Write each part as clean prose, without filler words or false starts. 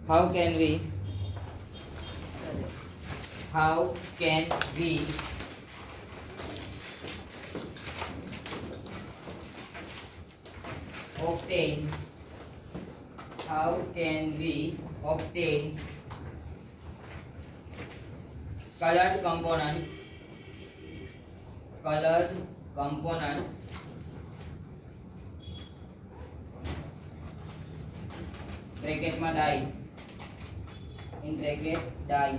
how can we how can we obtain how can we obtain colored components colored components bracket માં die in bracket die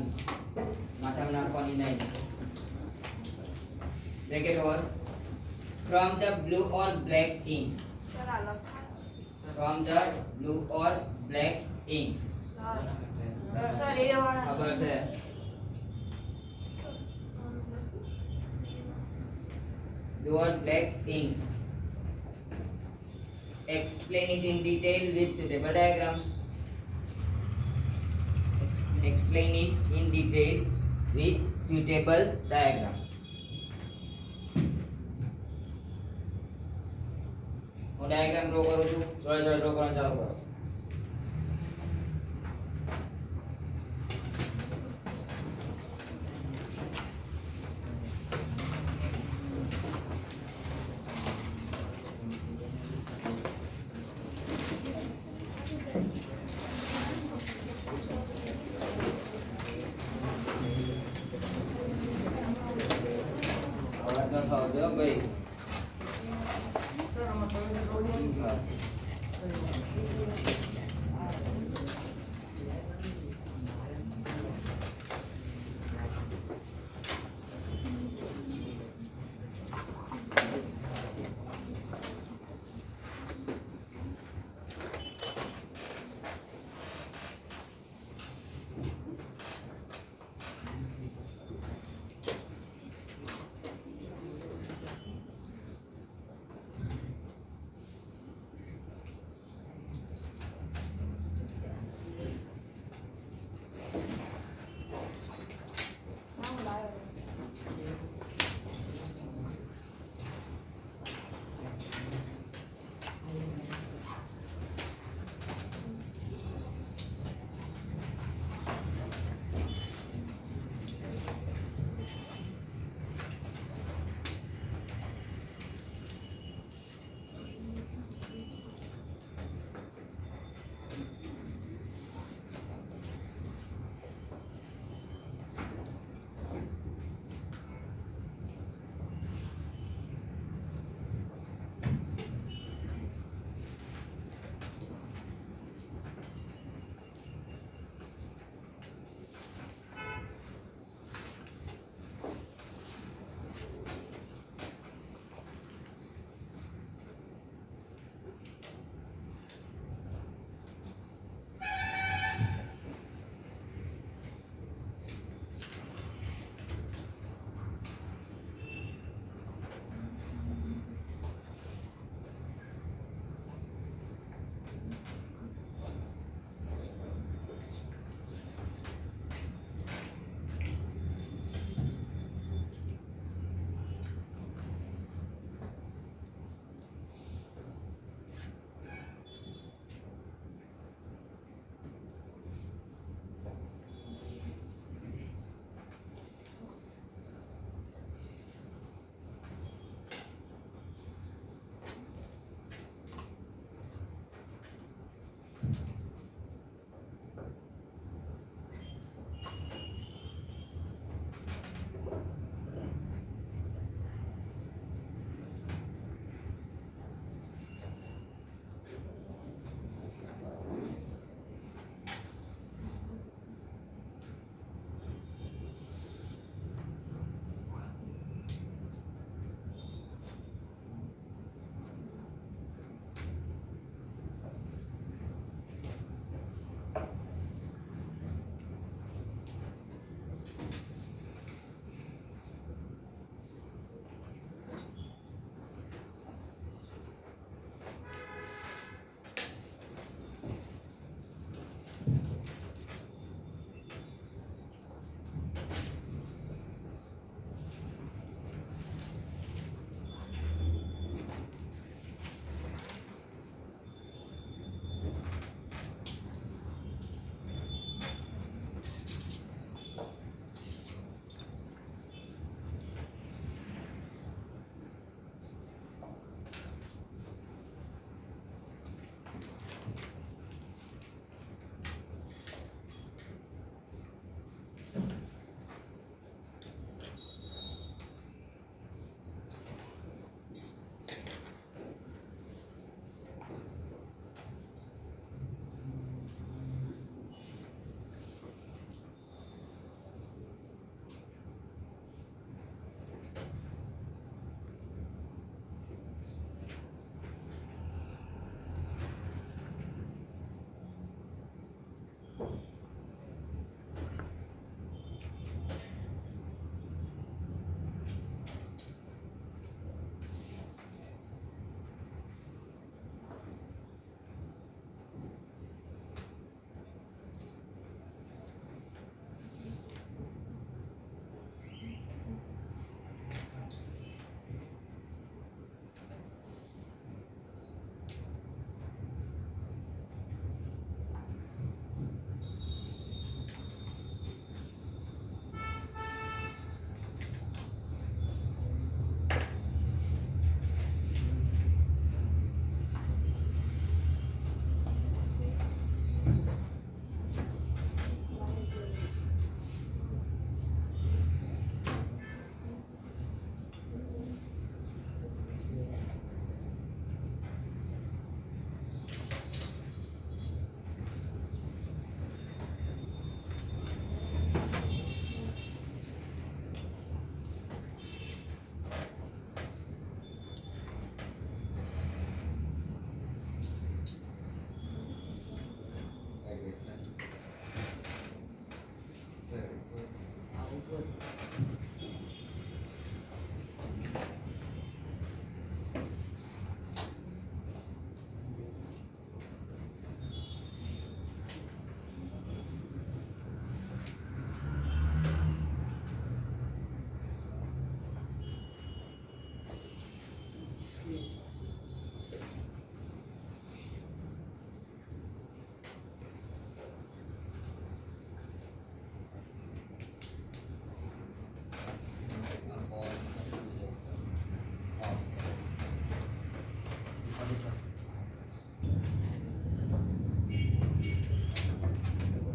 માથામાં નાખવાની નહીં bracket or from the blue or black ink from the blue or black ink ખબર છે blue or black ink explain it in detail with suitable diagram explain it in detail with suitable diagram હું diagram draw કરું છું જોડે draw કરવાનું ચાલુ કરો અવાજ ન થવો જોઈએ ભાઈ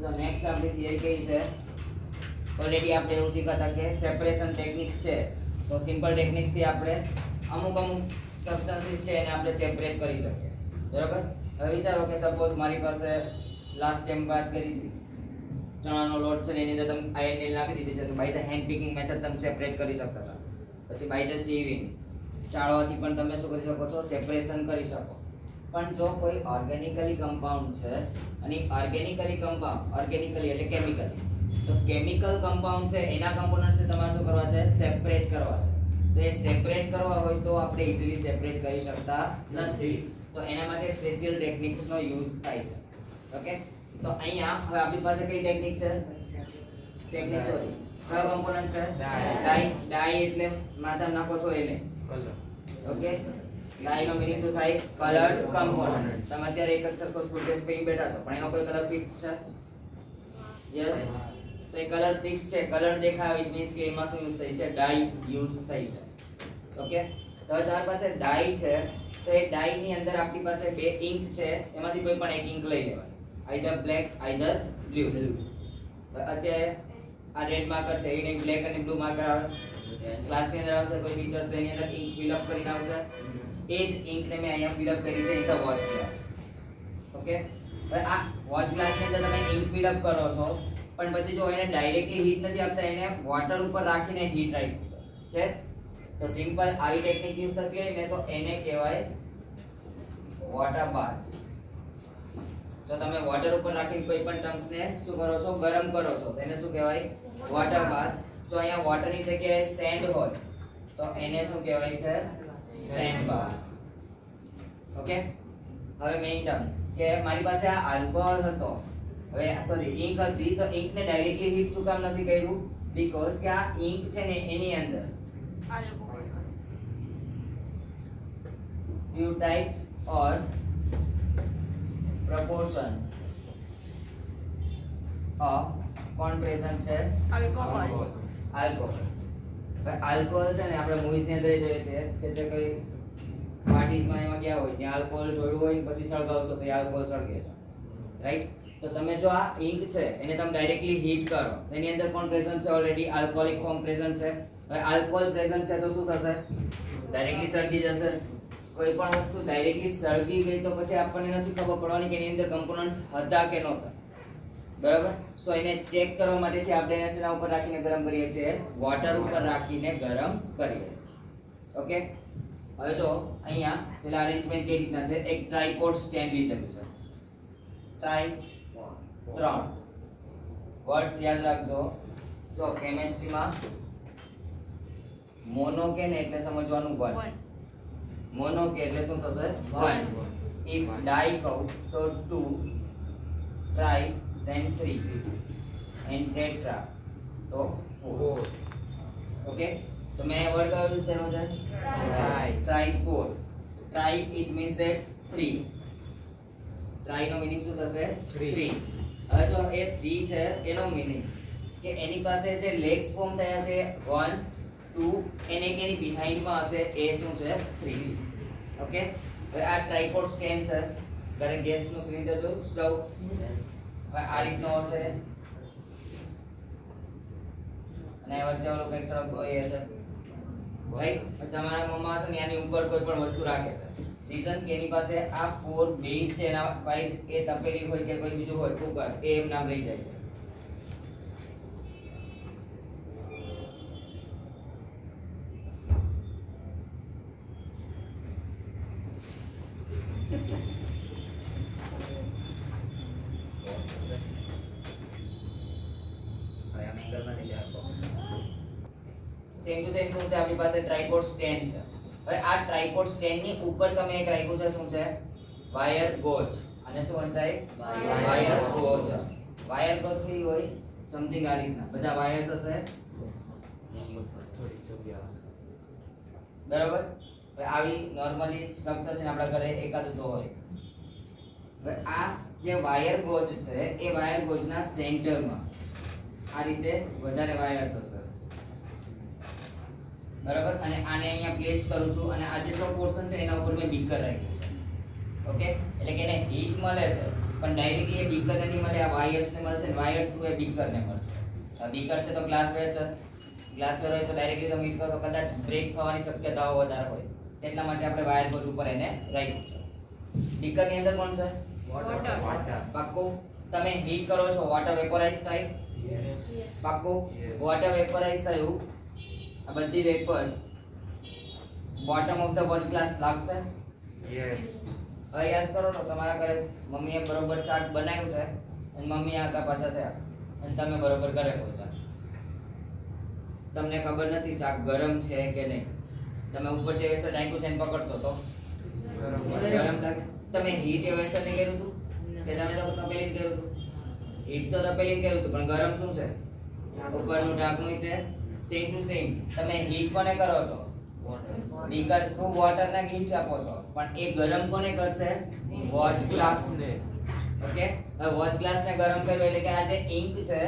તો નેક્સ્ટ આપણી થિયરી કઈ છે? ઓલરેડી આપણે એવું શીખ્યા હતા કે સેપરેશન ટેકનિક્સ છે. તો સિમ્પલ ટેકનિક્સ થી આપણે અમુક સબસ્ટન્સીસ છે એને આપણે સેપરેટ કરી શકીએ. બરાબર? હવે વિચારો કે સપોઝ મારી પાસે લાસ્ટ ટાઈમ વાત કરી હતી ચણાનો લોટ છે ને એની અંદર તમે આયર્ન નેલ નાખી દીધી છે તો by the hand picking method તમે સેપરેટ કરી શકતા હતા. પછી બાય ધ સીવિંગ ચાળવાથી પણ તમે શું કરી શકો છો? સેપરેશન કરી શકો. પણ જો કોઈ ઓર્ગેનિકલી કમ્પાઉન્ડ છે અને ઓર્ગેનિકલી એટલે કેમિકલી, તો કેમિકલ કમ્પાઉન્ડ છે એના કમ્પોનન્ટ્સ તમારે શું કરવા છે? સેપરેટ કરવા છે. તો એ સેપરેટ કરવા હોય તો આપણે ઈઝીલી સેપરેટ કરી શકતા નથી. તો એના માટે સ્પેશિયલ ટેકનિક્સનો યુઝ થાય છે. ઓકે, તો અહીંયા હવે આપણી પાસે કઈ ટેકનિક છે? સોરી, કયો કમ્પોનન્ટ છે? ડાઈ એટલે માધ્યમ નાખો છો એને કલર. ઓકે, ડાઈ નો મીનિંગ શું થાય? Coloured components. તમે અત્યારે એક જ સરખો સ્કૂલ ડ્રેસ પહેરીને બેઠા છો પણ એનો કોઈ કલર ફિક્સ છે? યસ. તો એ કલર ફિક્સ છે, કલર દેખાય ઇટ મીન્સ કે એમાં શું યુઝ થઈ છે? ડાઈ યુઝ થઈ છે. ઓકે, તો હવે તમારી પાસે ડાઈ છે તો એ ડાઈ ની અંદર આપણી પાસે બે ઇંક છે, એમાંથી કોઈ પણ એક ઇંક લઈ લેવાની, આઈધર બ્લેક આઈધર બ્લુ. અત્યારે આ રેડ માર્કર છે એને બ્લેક અને બ્લુ માર્કર આવે ક્લાસ ની અંદર આવશે કોઈ ટીચર તો એની અંદર ઇંક ફિલ અપ કરીને આવશે. એ જ ઇંક ને મેં અહીંયા ફિલ અપ કરી છે in the watch glass. Okay, હવે આ વોચ ગ્લાસ ની અંદર તમે ઇંક ફિલ અપ કરો છો પણ પછી જો એને ડાયરેક્ટલી હીટ નથી આપતા, એને વોટર ઉપર રાખીને હીટ રાખ્યું છે. તો સિમ્પલ આવી ટેકનિક યુઝ થતી હોય ને તો એને કહેવાય વોટર બાથ. જો તમે વોટર ઉપર રાખીને કોઈ પણ ટર્મ્સ ને શું કરો છો? ગરમ કરો છો તો એને શું કહેવાય? વોટર બાથ. જો અહીંયા વોટર ની જગ્યાએ સેન્ડ હોય તો એને શું કહેવાય છે? સેન્ડ બાથ. ઓકે, હવે મેઈન ટર્મ કે મારી પાસે આ આલ્કોહોલ હતો, હવે સોરી ઇંક હતી, તો ઇંક ને ડાયરેક્ટલી હીટ શું કામ નથી કર્યું? બીકોઝ કે આ ઇંક છે ને એની અંદર few types or proportion of કોણ પ્રેઝન્ટ છે? આલ્કોહોલ. આલ્કોહોલ છે ને આપણે મૂવીઝ ની અંદર જોઈએ છે કે જે કોઈ પાર્ટીઝમાં એમાં ગયા હોય ત્યાં આલ્કોહોલ જોડ્યું હોય પછી સળગાવશો તો એ આલ્કોહોલ સળગે છે, રાઈટ? તો તમે જો આ ઇંક છે એને તમે ડાયરેક્ટલી હીટ કરો તો એની અંદર કોણ પ્રેઝન્ટ છે? ઓલરેડી આલ્કોહોલિક ફોર્મ પ્રેઝન્ટ છે. હવે આલ્કોહોલ પ્રેઝન્ટ છે તો શું થશે? ડાયરેક્ટલી સળગી જશે. કોઈ પણ વસ્તુ ડાયરેક્ટલી સળગી ગઈ તો પછી આપણને નથી ખબર પડવાની કે એની અંદર કમ્પોનન્ટ્સ હતા કે નહોતા. બરાબર? સો એને ચેક કરવા માટેથી આપણે એને શેના ઉપર રાખીને ગરમ કરીએ છીએ? વોટર ઉપર રાખીને ગરમ કરીએ છીએ. ઓકે, હવે જો અહીંયા પેલા અરેન્જમેન્ટ કેવી રીતના છે? એક ટ્રાયપોડ સ્ટેન્ડ લીધેલું છે. ત્રણ વર્ડ્સ યાદ રાખજો. જો કેમિસ્ટ્રીમાં મોનો કે ને એટલે સમજવાનું 1. મોનો કે એટલે શું થશે? 1. ઇફ ડાઈ કહું તો 2, ટ્રાઈ then 3 and tetra તો 4. ઓકે, તો મેં વર્ડ કયો યુઝ કર્યો છે? Tripod. Tri it means that 3. Tri નો મીનિંગ શું થશે? 3. હવે જો એ 3 છે એનો મીનિંગ કે એની પાસે જે લેગ્સ ફોર્મ થયા છે 1 2 એને કે એની બિહાઇન્ડ માં હશે એ શું છે? 3. ઓકે, હવે આ ટ્રાયપોડ સ્ટેન્ડ છે, ઘરે ગેસ નું સિલિન્ડર જો સ્ટવ આ રીતનો હશે અને વચ્ચે ઓલો કંઈક સળગતો હોય છે, રાઈટ? તમારા મમ્મા છે ને આની ઉપર કોઈ પણ વસ્તુ રાખે છે, રીઝન કે એની પાસે આ 4 બેઝ છે, એના વાઇઝ એ તપેલી હોય કે કોઈ બીજું હોય કુકર એ એમ નામ રહી જાય છે. સેમ ટુ સેમ શું છે આપણી પાસે ટ્રાયપોડ સ્ટેન્ડ છે. હવે આ ટ્રાયપોડ સ્ટેન્ડ ની ઉપર તમે એક રાખ્યું છે શું છે? વાયર ગોજ. અને શું વંચાય? વાયર ગોજ. વાયર ગોજ કેવી હોય? સમથિંગ આ રીતના બધા વાયર્સ હશે, બરાબર? હવે આવી નોર્મલી સ્ટ્રક્ચર છે આપણા ઘરે એકાદું તો હોય. હવે આ જે વાયર ગોજ છે એ વાયર ગોજના સેન્ટરમાં આ રીતે વધારે વાયર્સ હશે, બરાબર? અને આને અહીંયા પ્લેસ કરું છું અને આ જેટલો પોર્શન છે એના ઉપર મેં બીકર રાખ્યું છે. ઓકે, એટલે કે એને હીટ મળે છે પણ ડાયરેક્ટલી એ બીકર નથી મળે, આ વાયર્સ ને મળશે ને વાયર થ્રુ એ બીકર ને મળશે. આ બીકર છે તો ગ્લાસવેર છે, ગ્લાસવેર હોય તો ડાયરેક્ટલી તમે હીટ કરો તો કદાચ બ્રેક થવાની શક્યતાઓ વધારે હોય, એટલા માટે આપણે વાયર ગોજ ઉપર એને રાખ્યું છે. બીકર ની અંદર કોણ છે? વોટર. પાક્કું? તમે હીટ કરો છો વોટર વેપોરાઇઝ થાય? પાક્કું? વોટર વેપોરાઇઝ થયું, આ બધી vapours bottom of the watch glass લાગશે? હવે યાદ કરો તો તમારા ઘરે મમ્મીએ બરોબર શાક બનાવ્યું છે અને મમ્મી આગા પાછા થયા અને તમે બરોબર ઘરે પહોંચ્યા, તમને ખબર નથી શાક ગરમ છે કે નહીં, તમે ઉપર જે વેસર ટાંક્યું છે એને પકડશો તો ગરમ લાગે. તમે હીટ એ વેસર ને કર્યું હતું કે તમે તો તપેલી કર્યું હતું? હીટ તો તપેલી કર્યું હતું પણ ગરમ શું છે? ઉપરનું ઢાંકણું તે સેમ ટુ સેમ. તમે હીટ કોને કરો છો? બીકર થ્રુ વોટર ને હીટ આપો છો, પણ એ ગરમ કોને કરશે? Watch glass. ઓકે, હવે વોચ ગ્લાસ ને ગરમ કર્યો એટલે કે આ જે ઇંક છે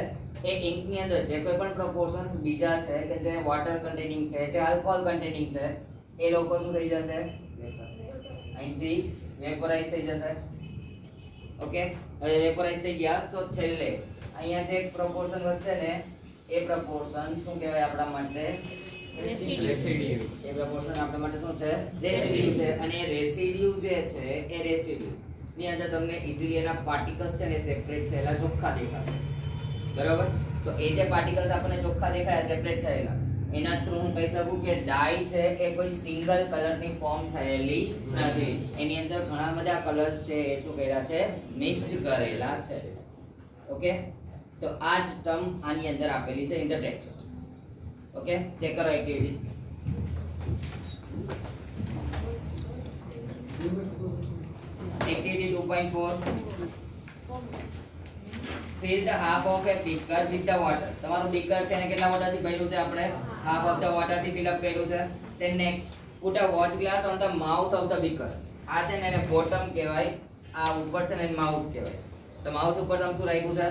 એ ઇંક ની અંદર જે કોઈ પણ પ્રોપોર્શન્સ બીજા છે કે જે વોટર કન્ટેનિંગ છે, જે આલ્કોહોલ કન્ટેનિંગ છે, એ લોકો શું થઈ જશે? અહીંથી વેપોરાઇઝ થઈ જશે. ઓકે, હવે વેપોરાઇઝ થઈ ગયા તો છેલ્લે અહીંયા જે પ્રોપોર્શન વધશે ને એ પ્રોપોર્શન શું કહેવાય આપણા માટે? રેસિડ્યુ. એ પ્રોપોર્શન આપણા માટે શું છે? રેસિડ્યુ છે. અને એ રેસિડ્યુ જે છે એ રેસિડ્યુ ની અંદર તમને ઈઝીલી એના પાર્ટિકલ્સ છે ને સેપરેટ થયેલા ચોખ્ખા દેખાશે. બરાબર? તો એ જે પાર્ટિકલ્સ આપણને ચોખ્ખા દેખાય સેપરેટ થયેલા, એના થ્રુ હું કહી શકું કે ડાઈ છે એ કોઈ સિંગલ કલરની ફોર્મ થયેલી નથી, એની અંદર ઘણા બધા કલર્સ છે એ શું કર્યા છે? મિક્સ્ડ કરેલા છે. ઓકે, તો આ જ ટર્મ આની અંદર આપેલી છે in the text. Okay, check કરો activity. Activity 2.4. Fill the half of a beaker with the water. તમારું beaker છે એને કેટલા વોટર થી ભર્યું છે? આપણે half of the water થી fill up કર્યું છે. Then next, put a watch glass on the mouth of the beaker. આ છે ને એને bottom કહેવાય, આ ઉપર છે ને એને mouth કહેવાય. તો mouth ઉપર તમે શું રાખ્યું છે?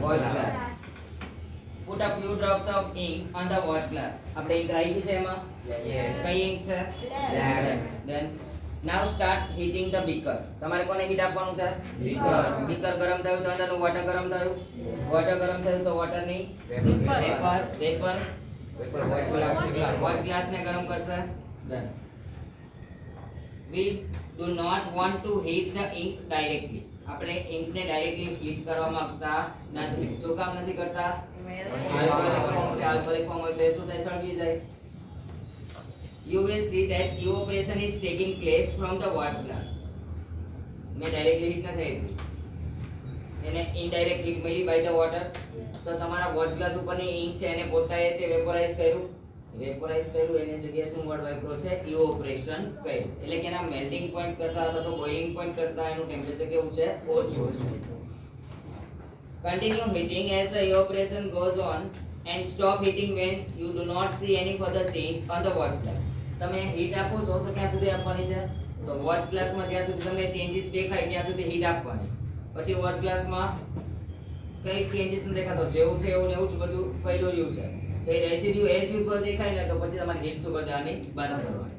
watch glass. Put a few drops of ink on the watch glass. આપણે ink રાખી છે એમાં? કઈ ink છે? black. Then now start heating the beaker. તમારે કોને હીટ આપવાનું છે? beaker ગરમ થયું તો અંદરનું વોટર ગરમ થયું, વોટર ગરમ થયું તો વોટરની વેપર વોચ ગ્લાસ ને ગરમ કરશે. Done. We do not want to heat the ink directly. આપણે ઇંક ને ડાયરેક્ટલી હીટ કરવા માંગતા નથી. શું કામ નથી કરતા? આલ્કોહોલિક ફોર્મ હોય તો શું થાય? સળગી જાય. You will see that evaporation is taking place from the watch glass. મેં ડાયરેક્ટલી હીટ ન થઈ, એને ઇનડાયરેક્ટ હીટ મળી બાય ધ વોટર. તો તમારા વોચ ગ્લાસ ઉપરની ઇંક છે એને પોતાએ તે વેપોરાઇઝ કર્યું, એની જગ્યાએ શું વર્ડ વાપર્યો છે? ઇવોપરેશન કર્યું. એટલે કે એના મેલ્ટિંગ પોઈન્ટ કરતા અથવા તો બોઇલિંગ પોઈન્ટ કરતા એનું ટેમ્પરેચર કેવું છે? ઓછું છે. Continue heating as the evaporation goes on and stop heating when you do not see any further change on the watch glass. તમે હીટ આપો છો તો ક્યાં સુધી આપવાની છે? તો વોચ ગ્લાસમાં જ્યાં સુધી તમને ચેન્જીસ દેખાય ત્યાં સુધી હીટ આપવાની. પછી વોચ ગ્લાસમાં કઈ ચેન્જીસ ન દેખાતો, જેવું છે એવું ને એવું જ બધું પહેલું રહ્યું છે, તો એ રેસિડ્યુ એઝ યુઝ્યુઅલ દેખાય ને તો પછી તમારે હીટ શું કરી દેવાની? બંધ કરવાની.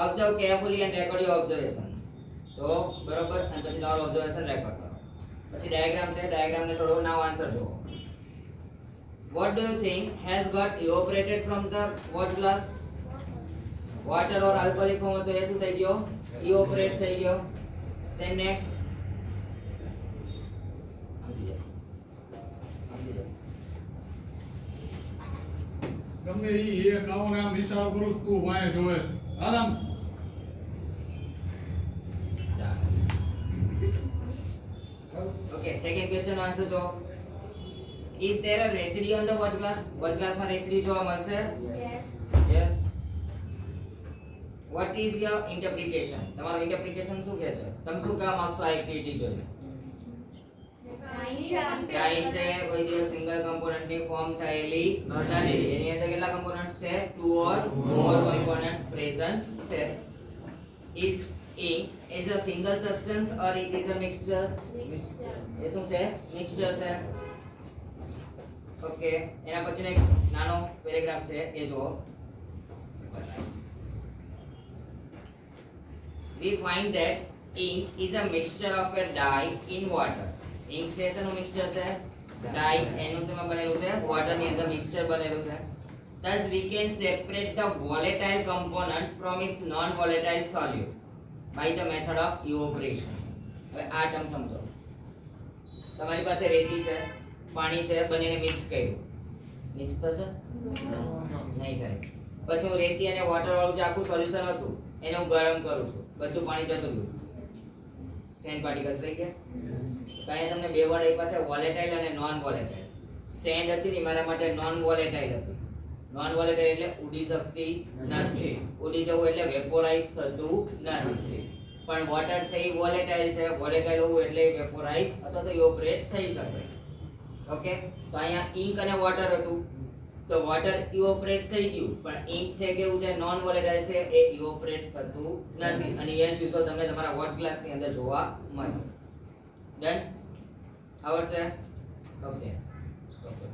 Observe carefully and record your observation. જો બરોબર, અને પછી તમારું ઓબ્ઝર્વેશન રેકોર્ડ કરો. પછી ડાયાગ્રામ છે, ડાયાગ્રામ ને છોડો, નાવ આન્સર જુઓ. What do you think has got evaporated from the watch glass? Water or alcoholic form તો એ શું થઈ ગયો? Evaporate થઈ ગયો. Then next, ગમે ઈ એક આવો ને આમ હિસાબ કરું તું વાય જોવે છે આરામ. Okay, second question નો આન્સર જો. Is there a residue on the watch glass? Watch glass માં residue જોવા મળશે? Yes. What is your interpretation? તમારો interpretation શું કહે છે? તમે શું કહેવા માંગશો આ એક્ટિવિટી જોઈને? ડાઈ છે કોઈ દિવસ સિંગલ કમ્પોનન્ટ ની ફોર્મ થયેલી નથી. એની અંદર કેટલા કમ્પોનન્ટ્સ છે? 2 or more components present છે. Is ink is a single substance or it is a mixture? એ શું છે? મિક્સચર છે. ઓકે, એના પછીનો એક નાનો પેરેગ્રાફ છે એ જુઓ. We find that ink is a mixture of a dye in water. ink છે શેનું mixture છે? dye. એનું શેમાં બનેલું છે? water ની અંદર mixture બનેલું છે. Thus we can separate the volatile component from its non volatile solute by the method of evaporation. હવે આ ટર્મ સમજો. તમારી પાસે રેતી છે, પાણી છે, બંનેને મિક્સ કર્યું. મિક્સ થશે? નહીં થાય. પછી હું રેતી અને વોટર વાળું જે આખું સોલ્યુશન હતું એને હું ગરમ કરું છું, બધું પાણી જતું રહ્યું, સેન્ડ પાર્ટિકલ્સ રહી ગયા. તો અહીંયા તમને બે વર્ડ આપ્યા છે, વોલેટાઇલ અને નોન વોલેટાઇલ. સેન્ડ હતી ને મારા માટે નોન વોલેટાઇલ હતી. નોન વોલેટાઇલ એટલે ઉડી શકતી નથી, ઉડી જવું એટલે વેપોરાઇઝ થતું નથી. પણ વોટર છે એ વોલેટાઇલ છે, વોલેટાઇલ હોવું એટલે વેપોરાઇઝ અથવા તો ઇવોપરેટ થઈ શકે છે. ઓકે, તો અહીંયા ઇન્ક અને વોટર હતું, તો વોટર ઇવોપરેટ થઈ ગયું, પણ ઇન્ક છે કેવું છે? નોન વોલેટાઇલ છે, એ ઇવોપરેટ થતું નથી. અને યસ વિઝ્યુઅલ તમને તમારા વોચ ગ્લાસ ની અંદર જોવા મળે. ડન? આવડશે? Okay, stop.